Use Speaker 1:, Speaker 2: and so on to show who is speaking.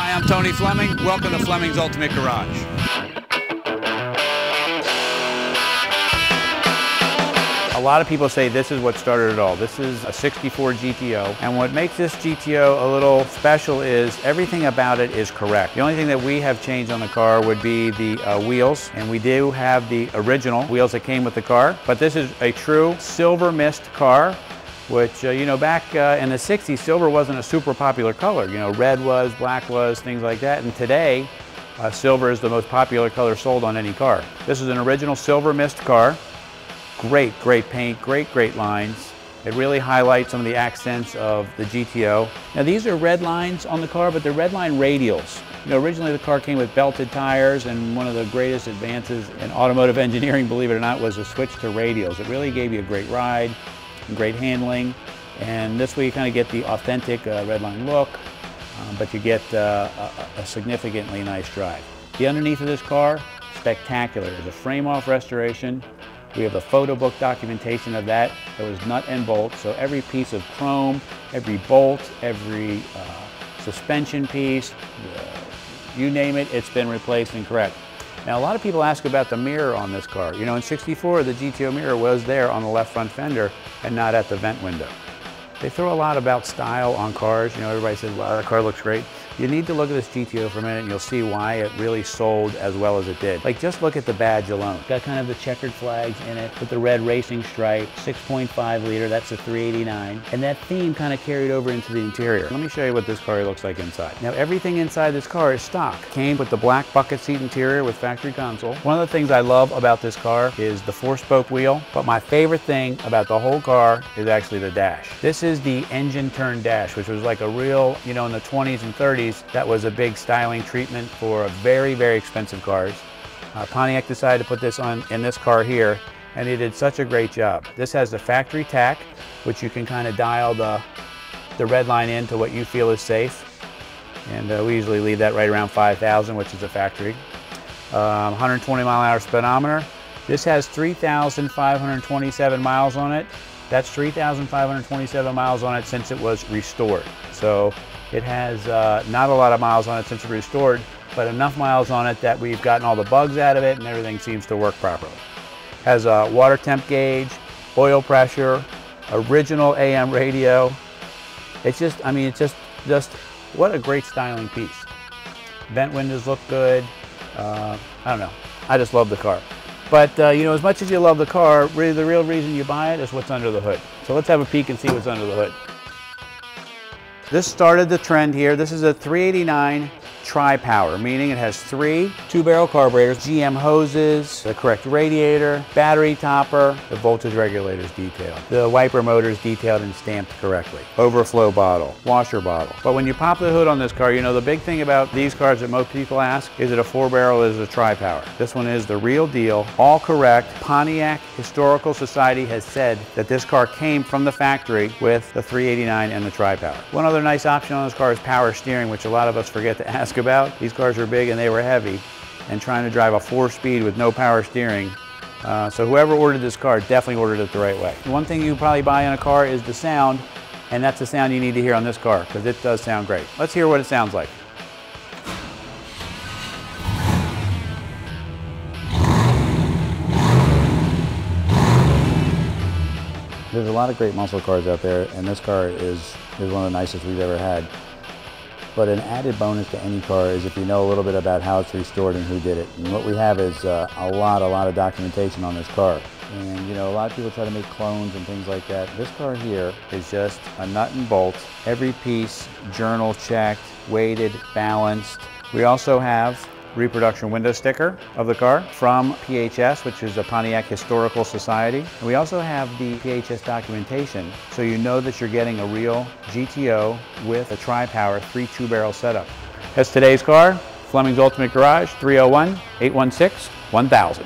Speaker 1: Hi, I'm Tony Fleming. Welcome to Fleming's Ultimate Garage. A lot of people say this is what started it all. This is a 64 GTO, and what makes this GTO a little special is everything about it is correct. The only thing that we have changed on the car would be the wheels, and we do have the original wheels that came with the car, but this is a true Silvermist car, which, you know, back in the 60s, silver wasn't a super popular color. You know, red was, black was, things like that, and today, silver is the most popular color sold on any car. This is an original Silvermist car. Great, great paint, great lines. It really highlights some of the accents of the GTO. Now these are red lines on the car, but they're red line radials. You know, originally the car came with belted tires, and one of the greatest advances in automotive engineering, believe it or not, was a switch to radials. It really gave you a great ride and great handling, and this way you kind of get the authentic red line look, but you get a significantly nice drive. The underneath of this car, spectacular. It's a frame-off restoration. We have the photo book documentation of that. It was nut and bolt, so every piece of chrome, every bolt, every suspension piece, you name it, it's been replaced and correct. Now a lot of people ask about the mirror on this car. You know, in 64 the GTO mirror was there on the left front fender and not at the vent window. They throw a lot about style on cars. You know, everybody says, wow, that car looks great. You need to look at this GTO for a minute and you'll see why it really sold as well as it did. Like, just look at the badge alone. It's got kind of the checkered flags in it with the red racing stripe, 6.5 liter, that's a 389. And that theme kind of carried over into the interior. Let me show you what this car looks like inside. Now, everything inside this car is stock. Came with the black bucket seat interior with factory console. One of the things I love about this car is the 4-spoke wheel, but my favorite thing about the whole car is actually the dash. This is the engine turn dash, which was like a real, you know, in the 20s and 30s, that was a big styling treatment for very expensive cars. Pontiac decided to put this on in this car here, and they did such a great job. This has the factory tack, which you can kind of dial the red line in to what you feel is safe. And we usually leave that right around 5,000, which is a factory. 120-mile-an-hour speedometer. This has 3,527 miles on it. That's 3,527 miles on it since it was restored. So it has not a lot of miles on it since it was restored, but enough miles on it that we've gotten all the bugs out of it and everything seems to work properly. Has a water temp gauge, oil pressure, original AM radio. It's just, I mean, it's just what a great styling piece. Vent windows look good. I don't know, I just love the car. But you know, as much as you love the car, really the real reason you buy it is what's under the hood. So let's have a peek and see what's under the hood. This started the trend here. This is a 389 Tripower, meaning it has 3 two-barrel carburetors, GM hoses, the correct radiator, battery topper, the voltage regulators detailed, the wiper motors detailed and stamped correctly, overflow bottle, washer bottle. But when you pop the hood on this car, you know, the big thing about these cars that most people ask, is it a 4-barrel, is it a Tripower? This one is the real deal, all correct. Pontiac Historical Society has said that this car came from the factory with the 389 and the Tripower. One other nice option on this car is power steering, which a lot of us forget to ask about. These cars are big and they were heavy, and trying to drive a 4-speed with no power steering. So whoever ordered this car definitely ordered it the right way. One thing you probably buy in a car is the sound, and that's the sound you need to hear on this car because it does sound great. Let's hear what it sounds like. There's a lot of great muscle cars out there, and this car is one of the nicest we've ever had. But an added bonus to any car is if you know a little bit about how it's restored and who did it. And what we have is a lot of documentation on this car. And you know, a lot of people try to make clones and things like that. This car here is just a nut and bolt. Every piece journal checked, weighted, balanced. We also have reproduction window sticker of the car from PHS, which is the Pontiac Historical Society. And we also have the PHS documentation, so you know that you're getting a real GTO with a Tripower 3 two-barrel setup. That's today's car, Fleming's Ultimate Garage, 301-816-1000.